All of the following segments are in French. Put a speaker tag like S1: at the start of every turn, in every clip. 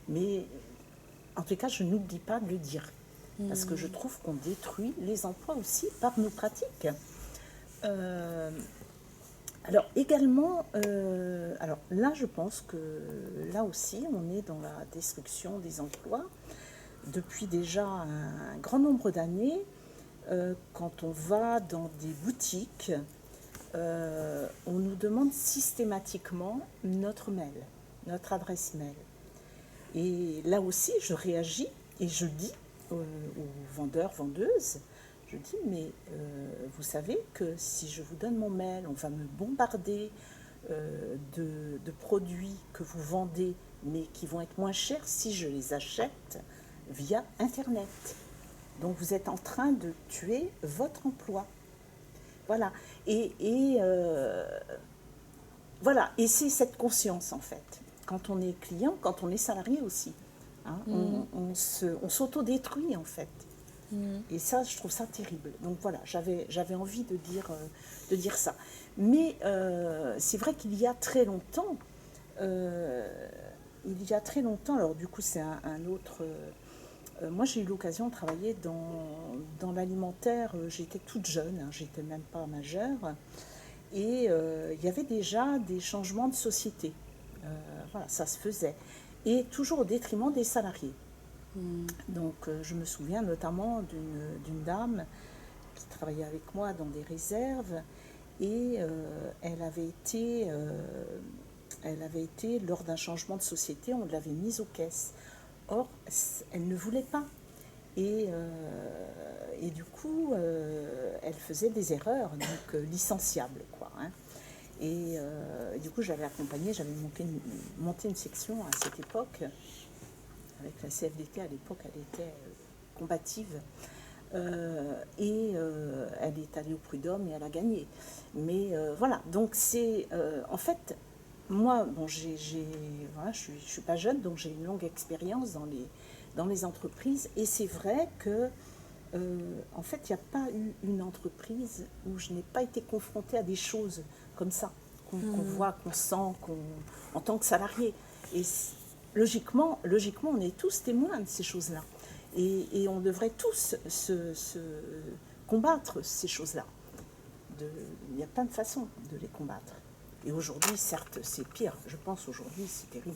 S1: Mais en tout cas, je n'oublie pas de le dire. Parce que je trouve qu'on détruit les emplois aussi par nos pratiques. Alors également, alors là je pense que là aussi on est dans la destruction des emplois depuis déjà un grand nombre d'années. Quand on va dans des boutiques, on nous demande systématiquement notre mail, notre adresse mail. Et là aussi je réagis et je dis aux vendeurs, vendeuses, je dis, mais vous savez que si je vous donne mon mail, on va me bombarder de produits que vous vendez, mais qui vont être moins chers si je les achète via Internet. Donc vous êtes en train de tuer votre emploi. Voilà. Voilà. Et c'est cette conscience, en fait. Quand on est client, quand on est salarié aussi. Hein, on s'autodétruit, en fait. Et ça, je trouve ça terrible. Donc voilà, j'avais envie de dire ça. Mais c'est vrai qu'il y a très longtemps, alors du coup c'est un autre... moi j'ai eu l'occasion de travailler dans l'alimentaire, j'étais toute jeune, hein, j'étais même pas majeure, et il y avait déjà des changements de société. Voilà, ça se faisait. Et toujours au détriment des salariés. Donc je me souviens notamment d'une dame qui travaillait avec moi dans des réserves et elle avait été, lors d'un changement de société, on l'avait mise aux caisses. Or, elle ne voulait pas. Et du coup, elle faisait des erreurs, donc licenciables, quoi. Hein. Et du coup, j'avais accompagné, j'avais monté une section à cette époque. Avec la CFDT, à l'époque, elle était combative. Et elle est allée au prud'homme et elle a gagné. Mais voilà, donc c'est... en fait, moi, bon, voilà, je suis pas jeune, donc j'ai une longue expérience dans les entreprises. Et c'est vrai que, en fait, il n'y a pas eu une entreprise où je n'ai pas été confrontée à des choses comme ça, qu'on voit, qu'on sent, en tant que salarié. Et logiquement, on est tous témoins de ces choses-là. Et on devrait tous se combattre ces choses-là. Il y a plein de façons de les combattre. Et aujourd'hui, certes, c'est pire. Je pense aujourd'hui, c'est terrible.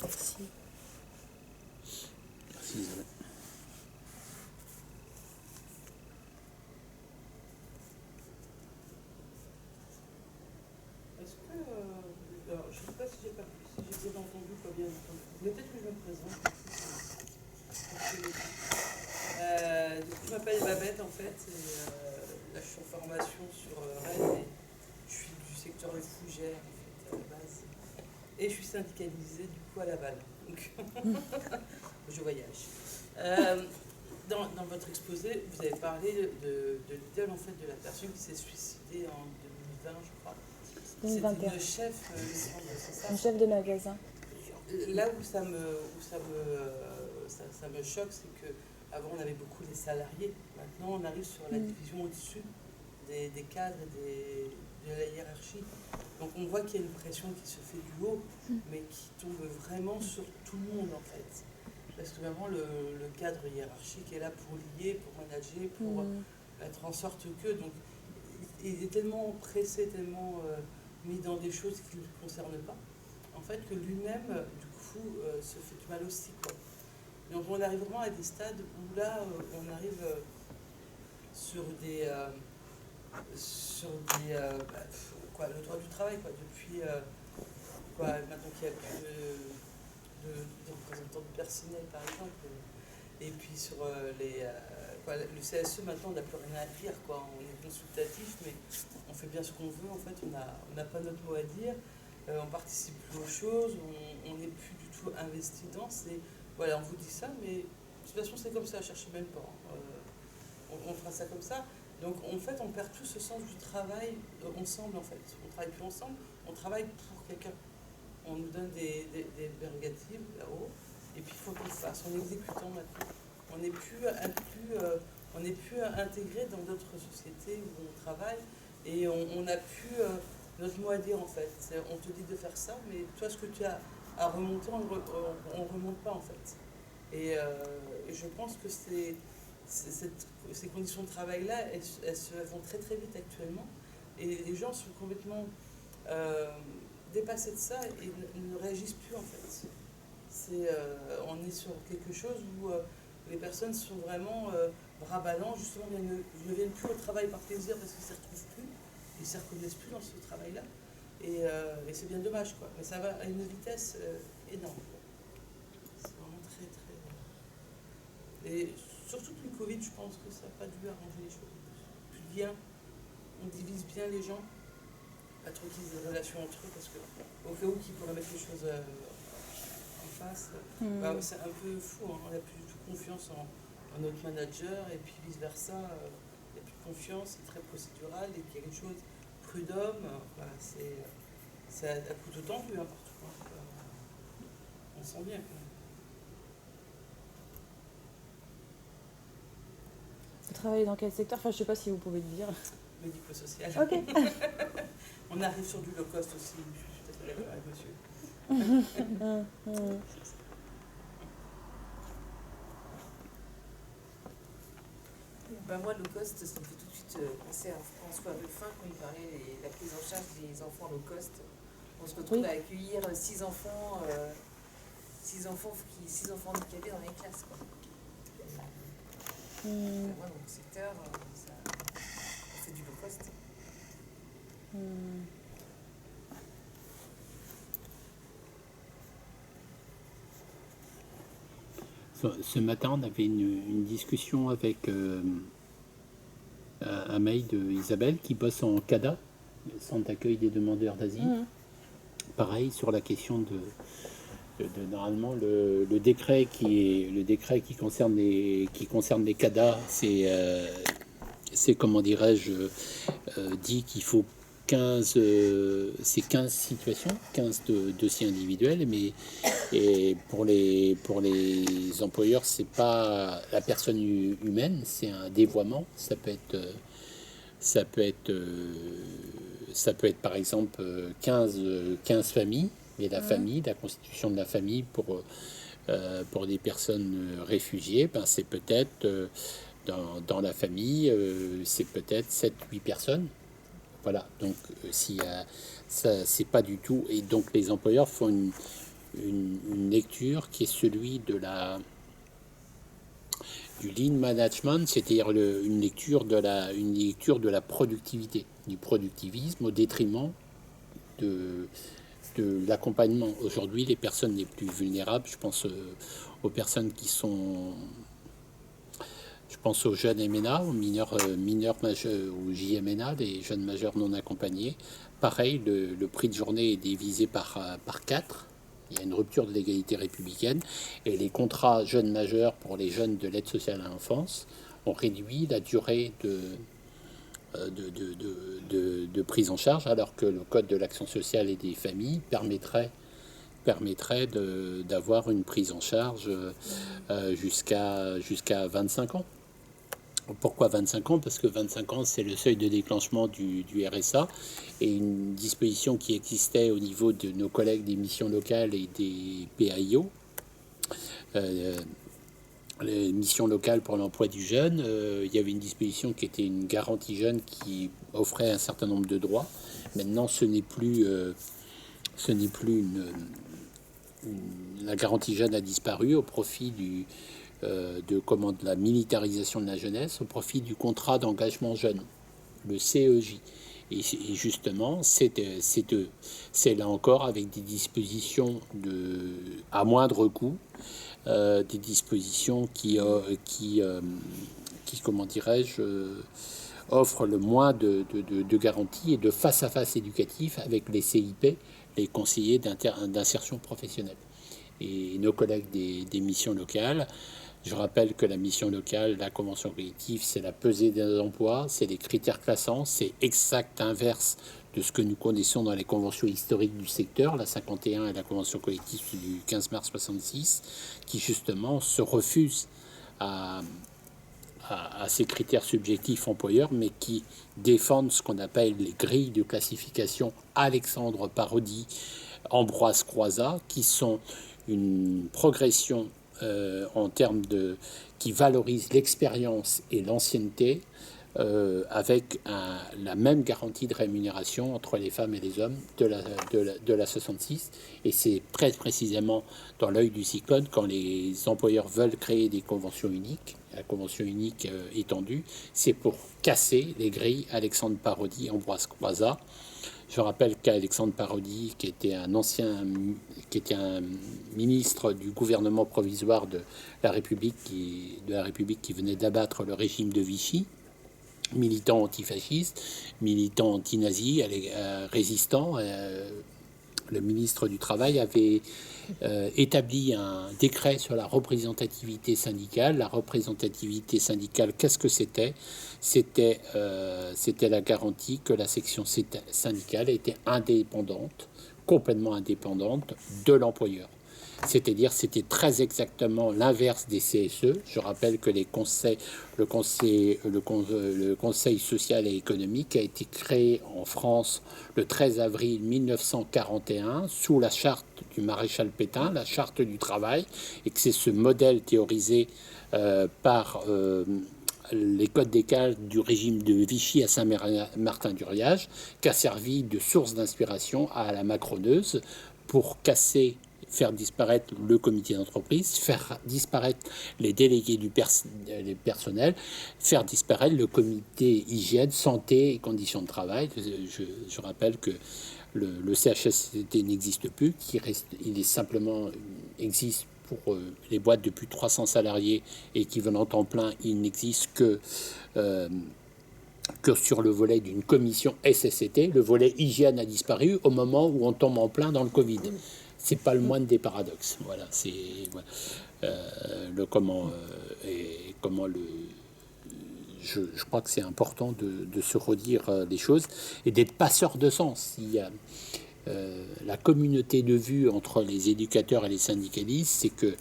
S2: Merci.
S3: Merci Isabelle.
S4: Est-ce que, alors, je ne sais pas si j'ai bien entendu ou pas bien entendu, mais peut-être que je me présente. Je m'appelle Babette en fait, et là je suis en formation sur Rennes, et je suis du secteur des fougères en fait, à la base, et je suis syndicalisée du coup à Laval, donc je voyage. Dans votre exposé, vous avez parlé de l'idole en fait de la personne qui s'est suicidée en 2020, je crois.
S2: 2021.
S4: C'était une chef, c'est ça?
S2: Une chef de magasin.
S4: Là où ça me choque, c'est que avant on avait beaucoup des salariés. Maintenant on arrive sur la division au-dessus des cadres et de la hiérarchie. Donc on voit qu'il y a une pression qui se fait du haut, mais qui tombe vraiment sur tout le monde en fait. Parce que vraiment le cadre hiérarchique est là pour lier, pour manager, pour être en sorte que. Donc il est tellement pressé, tellement mis dans des choses qui ne le concernent pas, en fait, que lui-même, du coup, se fait du mal aussi, quoi. Donc on arrive vraiment à des stades où là, on arrive sur des... le droit du travail, quoi, depuis... maintenant qu'il n'y a plus de représentants du personnel, par exemple, et puis sur le CSE, maintenant, on n'a plus rien à dire, quoi. On est consultatif, mais on fait bien ce qu'on veut, en fait, on n'a pas notre mot à dire. On participe plus aux choses, on n'est plus du tout investi dans. Voilà, on vous dit ça, mais de toute façon c'est comme ça, cherchez même pas. On fera ça comme ça. Donc en fait, on perd tout ce sens du travail ensemble en fait. On travaille plus ensemble, on travaille pour quelqu'un. On nous donne des prérogatives là-haut, et puis il faut qu'on le fasse. On est exécutant maintenant. On n'est plus intégré dans d'autres sociétés où on travaille, et on a pu notre mot à dire en fait. On te dit de faire ça, mais toi ce que tu as à remonter, on ne remonte pas en fait. Et je pense que ces conditions de travail-là, elles vont très très vite actuellement. Et les gens sont complètement dépassés de ça et ne réagissent plus en fait. On est sur quelque chose où les personnes sont vraiment bras ballants, justement, ils ne viennent plus au travail par plaisir parce qu'ils ne s'y retrouvent plus, ils ne s'y reconnaissent plus dans ce travail-là. Et c'est bien dommage, quoi. Mais ça va à une vitesse énorme. C'est vraiment très, très... Et surtout depuis le Covid, je pense que ça n'a pas dû arranger les choses. Plus bien, on divise bien les gens, pas trop qu'ils aient des relations entre eux, parce que au cas où qu'ils pourraient mettre les choses en face, c'est un peu fou, hein. On n'a plus du tout confiance en notre manager, et puis vice-versa, il n'y a plus de confiance, c'est très procédural, et qu'il y a quelque chose prud'homme, voilà, c'est à couteau tendu, hein, partout. On sent bien quand même.
S2: Vous travaillez dans quel secteur? Enfin, je ne sais pas si vous pouvez le dire.
S4: Médico-social.
S2: Ok.
S4: On arrive sur du low cost aussi, je suis tout à fait d'accord avec monsieur.
S3: Moi, low cost, ça me fait tout de suite penser à François Ruffin quand il parlait de la prise en charge des enfants low cost. On se retrouve à accueillir 6 enfants handicapés dans les classes, quoi. Moi, dans mon secteur, on fait du low cost.
S5: Ce matin, on avait une discussion avec un mail d'Isabelle qui bosse en CADA, le centre d'accueil des demandeurs d'asile. Pareil sur la question de normalement le décret qui concerne les CADA, c'est comment dirais-je, dit qu'il faut 15 situations, 15 dossiers individuels, mais et pour les employeurs, c'est pas la personne humaine, c'est un dévoiement. Ça peut être par exemple 15 familles, mais la constitution de la famille pour des personnes réfugiées, ben c'est peut-être dans la famille, c'est peut-être 7-8 personnes. Voilà, donc ça, c'est pas du tout. Et donc les employeurs font une lecture qui est celui du lean management, c'est-à-dire une lecture de la productivité, du productivisme au détriment de l'accompagnement. Aujourd'hui, les personnes les plus vulnérables, je pense aux personnes qui sont... Je pense aux jeunes MNA, aux mineurs majeurs, aux JMNA, des jeunes majeurs non accompagnés. Pareil, le prix de journée est divisé par 4. Il y a une rupture de l'égalité républicaine. Et les contrats jeunes majeurs pour les jeunes de l'aide sociale à l'enfance ont réduit la durée de prise en charge, alors que le Code de l'action sociale et des familles permettrait d'avoir une prise en charge jusqu'à 25 ans. Pourquoi 25 ans? Parce que 25 ans, c'est le seuil de déclenchement du RSA, et une disposition qui existait au niveau de nos collègues des missions locales et des PAIO, les missions locales pour l'emploi du jeune. Il y avait une disposition qui était une garantie jeune qui offrait un certain nombre de droits. Maintenant, ce n'est plus la garantie jeune a disparu au profit de la militarisation de la jeunesse, au profit du contrat d'engagement jeune, le CEJ. Et justement, c'est là encore avec des dispositions à moindre coût, des dispositions qui comment dirais-je, offrent le moins de garanties et de face-à-face éducatif avec les CIP, les conseillers d'insertion professionnelle. Et nos collègues des missions locales, je rappelle que la mission locale, la convention collective, c'est la pesée des emplois, c'est des critères classants, c'est exact inverse de ce que nous connaissons dans les conventions historiques du secteur, la 51 et la convention collective du 15 mars 66, qui justement se refusent à à ces critères subjectifs employeurs, mais qui défendent ce qu'on appelle les grilles de classification Alexandre Parodi, Ambroise Croizat, qui sont une progression en termes de qui valorise l'expérience et l'ancienneté, avec la même garantie de rémunération entre les femmes et les hommes de la 66. Et c'est très précisément dans l'œil du cyclone quand les employeurs veulent créer des conventions uniques, la convention unique étendue, c'est pour casser les grilles Alexandre Parodi, Ambroise Croizat. Je rappelle qu'Alexandre Parodi, qui était un ministre du gouvernement provisoire de la République qui venait d'abattre le régime de Vichy, militant antifasciste, militant anti-nazi, résistant. Le ministre du Travail avait établi un décret sur la représentativité syndicale. La représentativité syndicale, qu'est-ce que c'était ? C'était la garantie que la section syndicale était indépendante, complètement indépendante de l'employeur. C'est-à-dire, c'était très exactement l'inverse des CSE. Je rappelle que le Conseil social et économique a été créé en France le 13 avril 1941 sous la charte du maréchal Pétain, la charte du travail, et que c'est ce modèle théorisé par les codes d'écart du régime de Vichy à Saint-Martin-du-Riage qui a servi de source d'inspiration à la macroneuse pour faire disparaître le comité d'entreprise, faire disparaître les délégués du personnel, faire disparaître le comité hygiène, santé et conditions de travail. Je rappelle que le CHSCT n'existe plus, il existe pour les boîtes de plus de 300 salariés équivalent temps plein. Il n'existe que sur le volet d'une commission SSCT. Le volet hygiène a disparu au moment où on tombe en plein dans le Covid. C'est pas le moindre des paradoxes. Voilà, c'est je crois que c'est important de se redire les choses et d'être passeur de sens. Il y a la communauté de vue entre les éducateurs et les syndicalistes, c'est que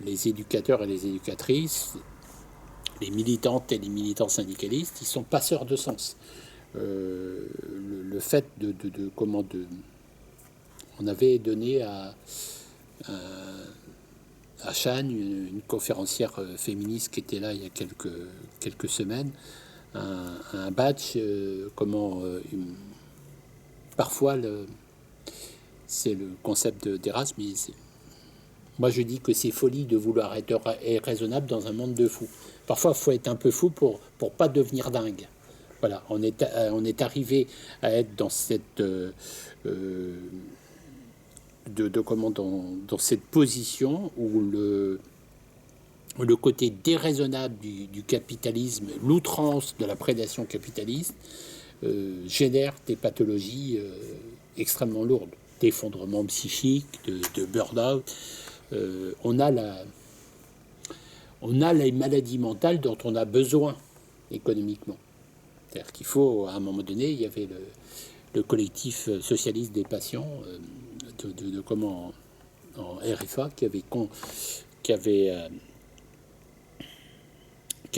S5: les éducateurs et les éducatrices, les militantes et les militants syndicalistes, ils sont passeurs de sens. Le fait on avait donné à Chane, une conférencière féministe qui était là il y a quelques semaines, un badge, parfois c'est le concept d'Erasme, mais moi je dis que c'est folie de vouloir être raisonnable dans un monde de fous. Parfois il faut être un peu fou pour pas devenir dingue. Voilà, on est arrivé à être dans cette dans cette position où le côté déraisonnable du capitalisme, l'outrance de la prédation capitaliste génère des pathologies extrêmement lourdes, d'effondrement psychique, de burn-out. On a les maladies mentales dont on a besoin économiquement. C'est-à-dire qu'il faut, à un moment donné, il y avait le collectif socialiste des patients en RFA qui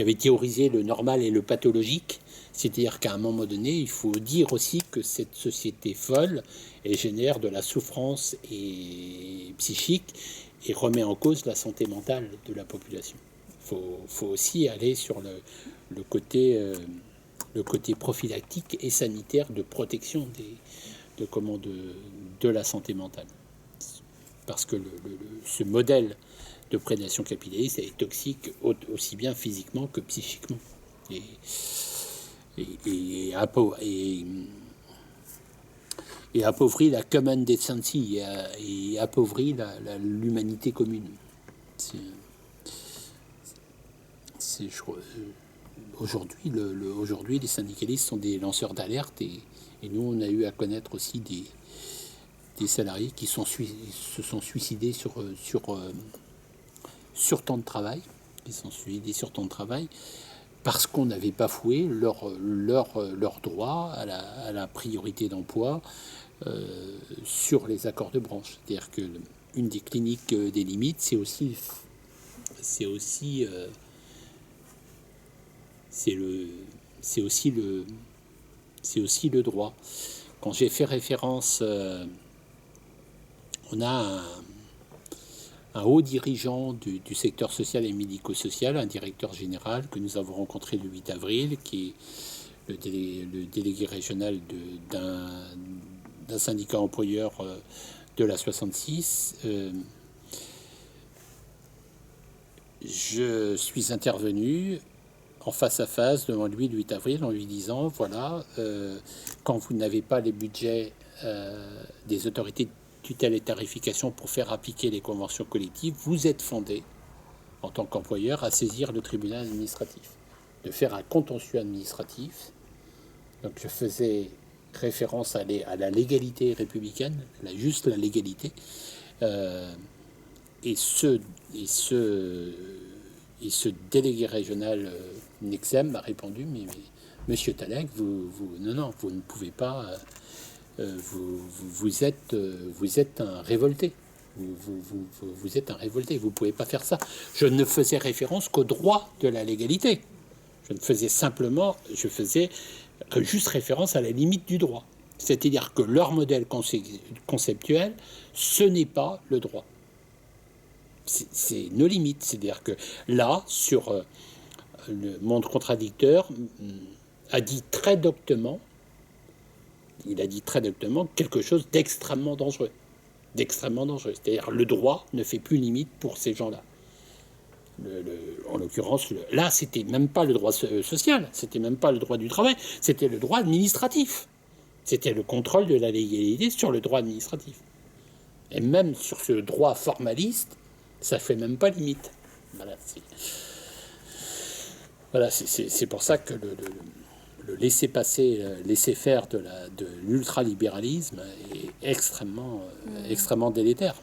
S5: avait théorisé le normal et le pathologique. C'est-à-dire qu'à un moment donné, il faut dire aussi que cette société folle elle génère de la souffrance et psychique et remet en cause la santé mentale de la population. Faut aussi aller sur le côté prophylactique et sanitaire de protection de la santé mentale. Parce que ce modèle de prédation capitaliste est toxique aussi bien physiquement que psychiquement. Et appauvrit la common decency et appauvrit l'humanité commune. Aujourd'hui, les syndicalistes sont des lanceurs d'alerte et nous, on a eu à connaître aussi des salariés qui se sont suicidés sur temps de travail, parce qu'on n'avait pas foué leur droit à la priorité d'emploi sur les accords de branche. C'est-à-dire que une des cliniques des limites, c'est aussi c'est aussi le droit. Quand j'ai fait référence, on a un haut dirigeant du secteur social et médico-social, un directeur général que nous avons rencontré le 8 avril, qui est le délégué régional d'un syndicat employeur de la 66. Je suis intervenu en face à face devant lui le 8 avril en lui disant, voilà, quand vous n'avez pas les budgets des autorités de tutelle et tarification pour faire appliquer les conventions collectives, vous êtes fondé, en tant qu'employeur, à saisir le tribunal administratif, de faire un contentieux administratif. Donc je faisais référence à la légalité républicaine, juste la légalité, et ce délégué régional Nexem m'a répondu, mais Monsieur Talek, vous ne pouvez pas, vous êtes un révolté. Vous êtes un révolté, vous ne pouvez pas faire ça. Je ne faisais référence qu'au droit de la légalité. Je faisais juste référence à la limite du droit. C'est-à-dire que leur modèle conceptuel, ce n'est pas le droit. C'est nos limites. C'est-à-dire que là, sur le monde contradicteur, a dit très doctement quelque chose d'extrêmement dangereux. C'est-à-dire le droit ne fait plus limite pour ces gens-là. En l'occurrence, là, c'était même pas le droit social, c'était même pas le droit du travail, c'était le droit administratif. C'était le contrôle de la légalité sur le droit administratif. Et même sur ce droit formaliste, ça fait même pas limite. Voilà, c'est pour ça que le laisser-passer, laisser-faire de l'ultralibéralisme est extrêmement délétère.